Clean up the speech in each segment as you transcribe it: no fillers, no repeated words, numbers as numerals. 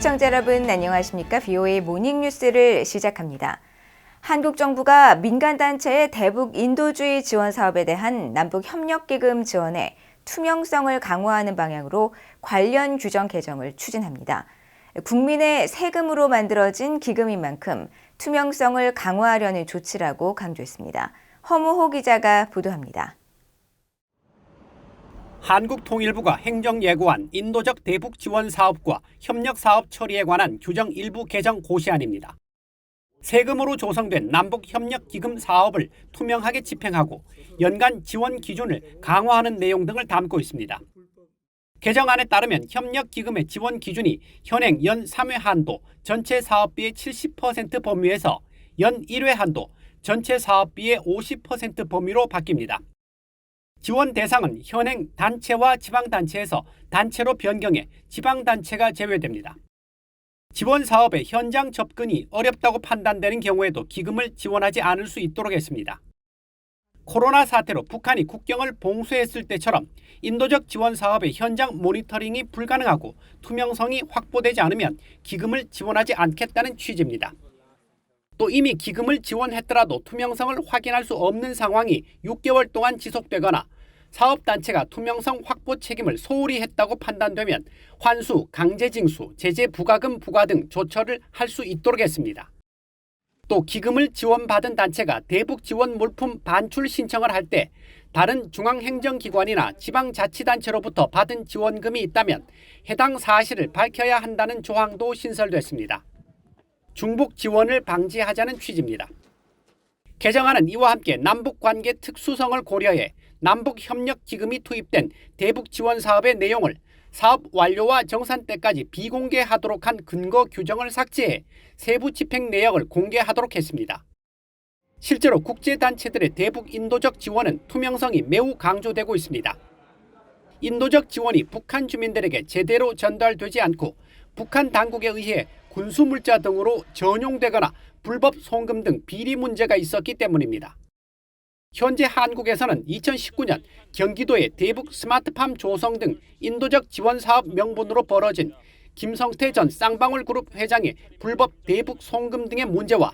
시청자 여러분 안녕하십니까? VOA 모닝뉴스를 시작합니다. 한국 정부가 민간단체의 대북 인도주의 지원 사업에 대한 남북협력기금 지원에 투명성을 강화하는 방향으로 관련 규정 개정을 추진합니다. 국민의 세금으로 만들어진 기금인 만큼 투명성을 강화하려는 조치라고 강조했습니다. 허무호 기자가 보도합니다. 한국통일부가 행정예고한 인도적 대북 지원 사업과 협력 사업 처리에 관한 규정 일부 개정 고시안입니다. 세금으로 조성된 남북협력기금 사업을 투명하게 집행하고 연간 지원 기준을 강화하는 내용 등을 담고 있습니다. 개정안에 따르면 협력기금의 지원 기준이 현행 연 3회 한도 전체 사업비의 70% 범위에서 연 1회 한도 전체 사업비의 50% 범위로 바뀝니다. 지원 대상은 현행 단체와 지방단체에서 단체로 변경해 지방단체가 제외됩니다. 지원 사업의 현장 접근이 어렵다고 판단되는 경우에도 기금을 지원하지 않을 수 있도록 했습니다. 코로나 사태로 북한이 국경을 봉쇄했을 때처럼 인도적 지원 사업의 현장 모니터링이 불가능하고 투명성이 확보되지 않으면 기금을 지원하지 않겠다는 취지입니다. 또 이미 기금을 지원했더라도 투명성을 확인할 수 없는 상황이 6개월 동안 지속되거나 사업단체가 투명성 확보 책임을 소홀히 했다고 판단되면 환수, 강제징수, 제재 부과금 부과 등 조처를 할 수 있도록 했습니다. 또 기금을 지원받은 단체가 대북 지원 물품 반출 신청을 할 때 다른 중앙행정기관이나 지방자치단체로부터 받은 지원금이 있다면 해당 사실을 밝혀야 한다는 조항도 신설됐습니다. 중복 지원을 방지하자는 취지입니다. 개정안은 이와 함께 남북관계 특수성을 고려해 남북협력기금이 투입된 대북 지원 사업의 내용을 사업 완료와 정산 때까지 비공개하도록 한 근거 규정을 삭제해 세부 집행 내역을 공개하도록 했습니다. 실제로 국제단체들의 대북 인도적 지원은 투명성이 매우 강조되고 있습니다. 인도적 지원이 북한 주민들에게 제대로 전달되지 않고 북한 당국에 의해 군수물자 등으로 전용되거나 불법 송금 등 비리 문제가 있었기 때문입니다. 현재 한국에서는 2019년 경기도의 대북 스마트팜 조성 등 인도적 지원 사업 명분으로 벌어진 김성태 전 쌍방울그룹 회장의 불법 대북 송금 등의 문제와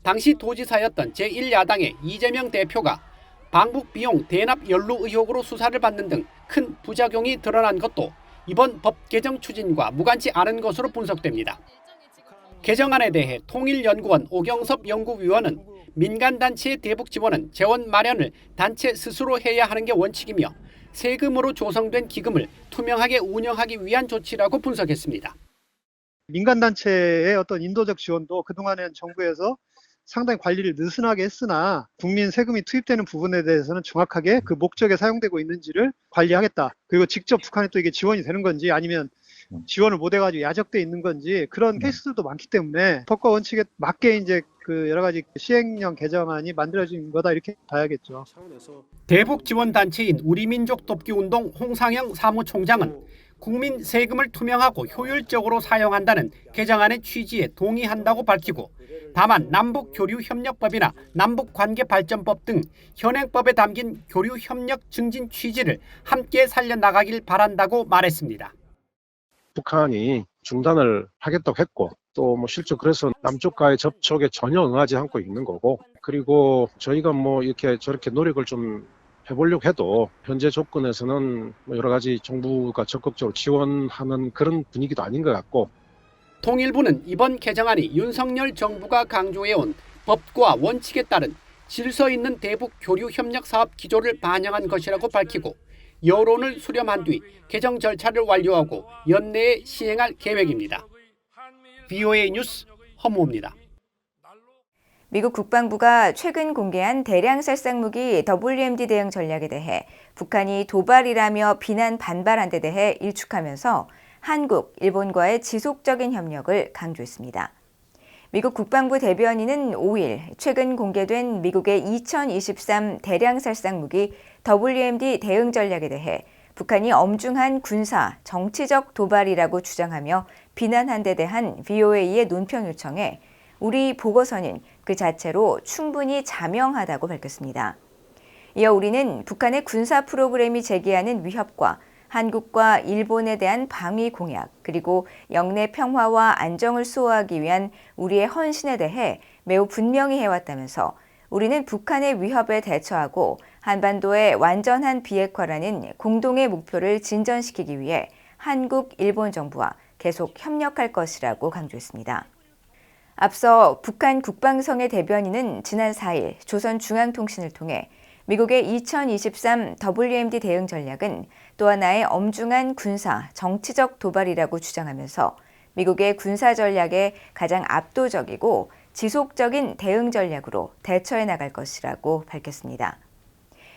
당시 도지사였던 제1야당의 이재명 대표가 방북 비용 대납 연루 의혹으로 수사를 받는 등 큰 부작용이 드러난 것도 이번 법 개정 추진과 무관치 않은 것으로 분석됩니다. 개정안에 대해 통일연구원 오경섭 연구위원은 민간단체의 대북 지원은 재원 마련을 단체 스스로 해야 하는 게 원칙이며 세금으로 조성된 기금을 투명하게 운영하기 위한 조치라고 분석했습니다. 민간단체의 어떤 인도적 지원도 그동안엔 정부에서 상당히 관리를 느슨하게 했으나 국민 세금이 투입되는 부분에 대해서는 정확하게 그 목적에 사용되고 있는지를 관리하겠다. 그리고 직접 북한에 또 이게 지원이 되는 건지 아니면 지원을 못 해가지고 야적돼 있는 건지 그런 케이스들도 많기 때문에 법과 원칙에 맞게 이제 그 여러 가지 시행령 개정안이 만들어진 거다 이렇게 봐야겠죠. 대북 지원 단체인 우리민족 돕기운동 홍상영 사무총장은 국민 세금을 투명하고 효율적으로 사용한다는 개정안의 취지에 동의한다고 밝히고 다만 남북교류협력법이나 남북관계발전법 등 현행법에 담긴 교류협력 증진 취지를 함께 살려나가길 바란다고 말했습니다. 북한이 중단을 하겠다고 했고 또 뭐 실제 그래서 남쪽과의 접촉에 전혀 응하지 않고 있는 거고 그리고 저희가 뭐 이렇게 저렇게 노력을 좀 해보려고 해도 현재 조건에서는 뭐 여러 가지 정부가 적극적으로 지원하는 그런 분위기도 아닌 것 같고 통일부는 이번 개정안이 윤석열 정부가 강조해온 법과 원칙에 따른 질서 있는 대북 교류 협력 사업 기조를 반영한 것이라고 밝히고 여론을 수렴한 뒤 개정 절차를 완료하고 연내에 시행할 계획입니다. VOA 뉴스 허무호입니다. 미국 국방부가 최근 공개한 대량 살상무기 WMD 대응 전략에 대해 북한이 도발이라며 비난 반발한 데 대해 일축하면서 한국, 일본과의 지속적인 협력을 강조했습니다. 미국 국방부 대변인은 5일 최근 공개된 미국의 2023 대량 살상무기 WMD 대응 전략에 대해 북한이 엄중한 군사, 정치적 도발이라고 주장하며 비난한 데 대한 VOA의 논평 요청에 우리 보고서는 그 자체로 충분히 자명하다고 밝혔습니다. 이어 우리는 북한의 군사 프로그램이 제기하는 위협과 한국과 일본에 대한 방위 공약, 그리고 영내 평화와 안정을 수호하기 위한 우리의 헌신에 대해 매우 분명히 해왔다면서 우리는 북한의 위협에 대처하고 한반도의 완전한 비핵화라는 공동의 목표를 진전시키기 위해 한국, 일본 정부와 계속 협력할 것이라고 강조했습니다. 앞서 북한 국방성의 대변인은 지난 4일 조선중앙통신을 통해 미국의 2023 WMD 대응 전략은 또 하나의 엄중한 군사, 정치적 도발이라고 주장하면서 미국의 군사 전략의 가장 압도적이고 지속적인 대응 전략으로 대처해 나갈 것이라고 밝혔습니다.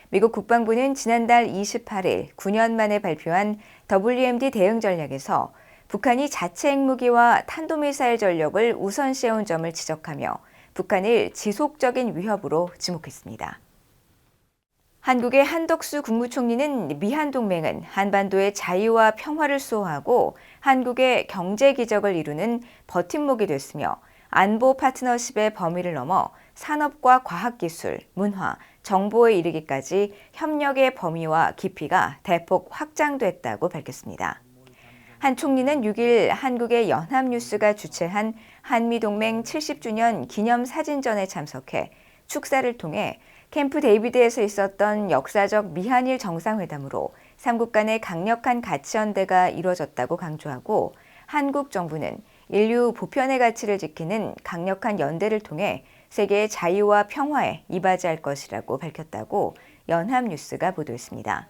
미국 국방부는 지난달 28일 9년 만에 발표한 WMD 대응 전략에서 북한이 자체 핵무기와 탄도미사일 전력을 우선시해온 점을 지적하며 북한을 지속적인 위협으로 지목했습니다. 한국의 한덕수 국무총리는 미한동맹은 한반도의 자유와 평화를 수호하고 한국의 경제 기적을 이루는 버팀목이 됐으며 안보 파트너십의 범위를 넘어 산업과 과학기술, 문화, 정보에 이르기까지 협력의 범위와 깊이가 대폭 확장됐다고 밝혔습니다. 한 총리는 6일 한국의 연합뉴스가 주최한 한미동맹 70주년 기념 사진전에 참석해 축사를 통해 캠프 데이비드에서 있었던 역사적 미한일 정상회담으로 삼국 간의 강력한 가치 연대가 이루어졌다고 강조하고 한국 정부는 인류 보편의 가치를 지키는 강력한 연대를 통해 세계의 자유와 평화에 이바지할 것이라고 밝혔다고 연합뉴스가 보도했습니다.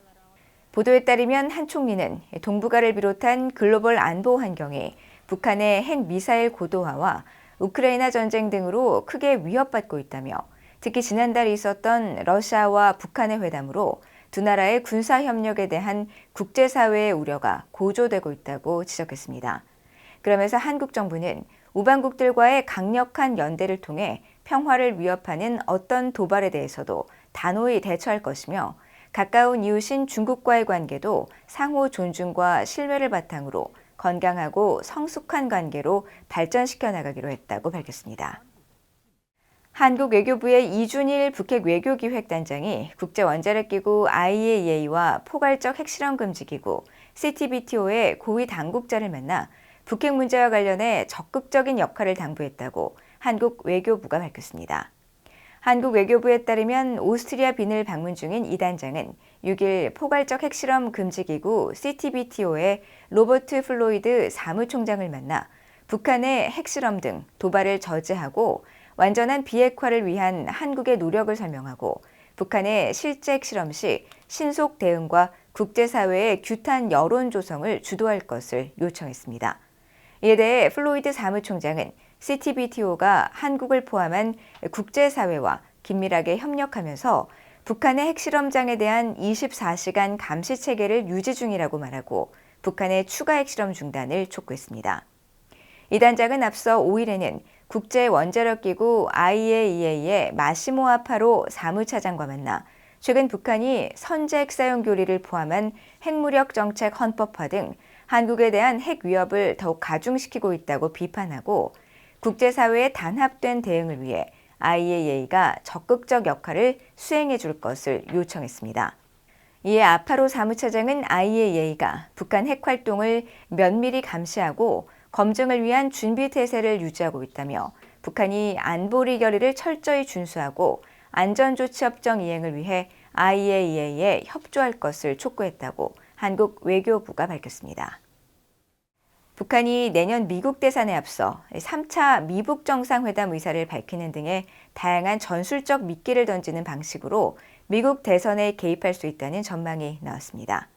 보도에 따르면 한 총리는 동북아를 비롯한 글로벌 안보 환경이 북한의 핵미사일 고도화와 우크라이나 전쟁 등으로 크게 위협받고 있다며 특히 지난달에 있었던 러시아와 북한의 회담으로 두 나라의 군사협력에 대한 국제사회의 우려가 고조되고 있다고 지적했습니다. 그러면서 한국 정부는 우방국들과의 강력한 연대를 통해 평화를 위협하는 어떤 도발에 대해서도 단호히 대처할 것이며 가까운 이웃인 중국과의 관계도 상호 존중과 신뢰를 바탕으로 건강하고 성숙한 관계로 발전시켜 나가기로 했다고 밝혔습니다. 한국 외교부의 이준일 북핵 외교기획단장이 국제원자력기구 IAEA와 포괄적 핵실험 금지기구 CTBTO의 고위 당국자를 만나 북핵 문제와 관련해 적극적인 역할을 당부했다고 한국 외교부가 밝혔습니다. 한국 외교부에 따르면 오스트리아 빈을 방문 중인 이 단장은 6일 포괄적 핵실험 금지기구 CTBTO의 로버트 플로이드 사무총장을 만나 북한의 핵실험 등 도발을 저지하고 완전한 비핵화를 위한 한국의 노력을 설명하고 북한의 실제 핵실험 시 신속 대응과 국제사회의 규탄 여론 조성을 주도할 것을 요청했습니다. 이에 대해 플로이드 사무총장은 CTBTO가 한국을 포함한 국제사회와 긴밀하게 협력하면서 북한의 핵실험장에 대한 24시간 감시 체계를 유지 중이라고 말하고 북한의 추가 핵실험 중단을 촉구했습니다. 이 단장은 앞서 5일에는 국제원자력기구 IAEA의 마시모 아파로 사무차장과 만나 최근 북한이 선제 핵사용 교리를 포함한 핵무력 정책 헌법화 등 한국에 대한 핵 위협을 더욱 가중시키고 있다고 비판하고 국제사회의 단합된 대응을 위해 IAEA가 적극적 역할을 수행해 줄 것을 요청했습니다. 이에 아파로 사무차장은 IAEA가 북한 핵 활동을 면밀히 감시하고 검증을 위한 준비 태세를 유지하고 있다며 북한이 안보리 결의를 철저히 준수하고 안전조치협정 이행을 위해 IAEA에 협조할 것을 촉구했다고 한국 외교부가 밝혔습니다. 북한이 내년 미국 대선에 앞서 3차 미북 정상회담 의사를 밝히는 등의 다양한 전술적 미끼를 던지는 방식으로 미국 대선에 개입할 수 있다는 전망이 나왔습니다.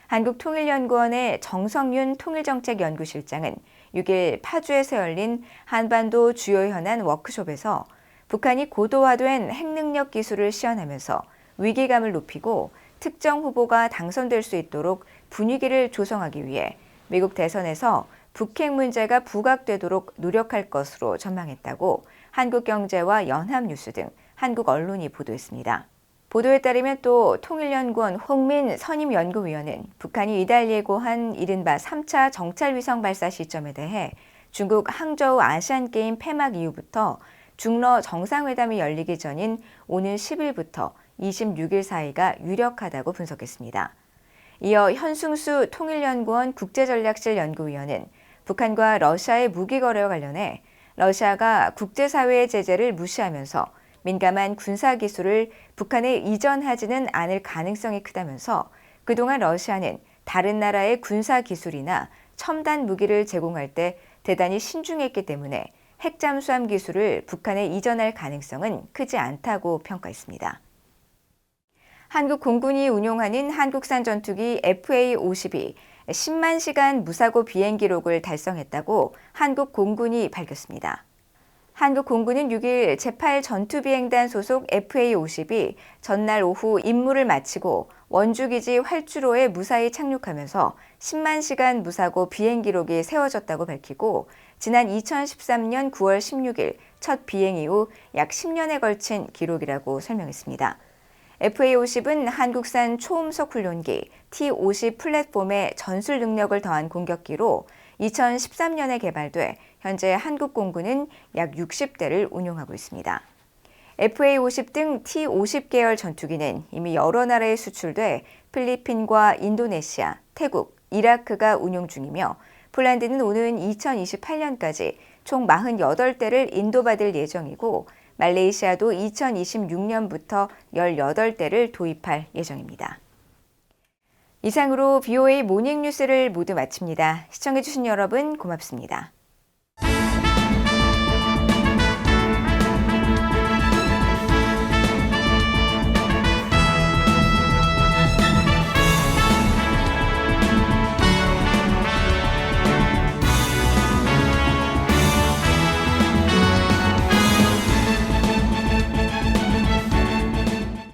한국통일연구원의 정성윤 통일정책연구실장은 6일 파주에서 열린 한반도 주요 현안 워크숍에서 북한이 고도화된 핵능력 기술을 시연하면서 위기감을 높이고 특정 후보가 당선될 수 있도록 분위기를 조성하기 위해 미국 대선에서 북핵 문제가 부각되도록 노력할 것으로 전망했다고 한국경제와 연합뉴스 등 한국 언론이 보도했습니다. 보도에 따르면 또 통일연구원 홍민 선임연구위원은 북한이 이달 예고한 이른바 3차 정찰위성 발사 시점에 대해 중국 항저우 아시안게임 폐막 이후부터 중러 정상회담이 열리기 전인 오는 10일부터 26일 사이가 유력하다고 분석했습니다. 이어 현승수 통일연구원 국제전략실 연구위원은 북한과 러시아의 무기 거래와 관련해 러시아가 국제사회의 제재를 무시하면서 민감한 군사기술을 북한에 이전하지는 않을 가능성이 크다면서 그동안 러시아는 다른 나라의 군사기술이나 첨단 무기를 제공할 때 대단히 신중했기 때문에 핵잠수함 기술을 북한에 이전할 가능성은 크지 않다고 평가했습니다. 한국 공군이 운용하는 한국산 전투기 FA-50이 10만 시간 무사고 비행 기록을 달성했다고 한국 공군이 밝혔습니다. 한국 공군은 6일 제8 전투비행단 소속 FA-50이 전날 오후 임무를 마치고 원주기지 활주로에 무사히 착륙하면서 10만 시간 무사고 비행 기록이 세워졌다고 밝히고 지난 2013년 9월 16일 첫 비행 이후 약 10년에 걸친 기록이라고 설명했습니다. FA-50은 한국산 초음속 훈련기 T-50 플랫폼에 전술 능력을 더한 공격기로 2013년에 개발돼 현재 한국 공군은 약 60대를 운용하고 있습니다. FA-50 등 T-50 계열 전투기는 이미 여러 나라에 수출돼 필리핀과 인도네시아, 태국, 이라크가 운용 중이며 폴란드는 오는 2028년까지 총 48대를 인도받을 예정이고 말레이시아도 2026년부터 18대를 도입할 예정입니다. 이상으로 BOA 모닝뉴스를 모두 마칩니다. 시청해주신 여러분 고맙습니다.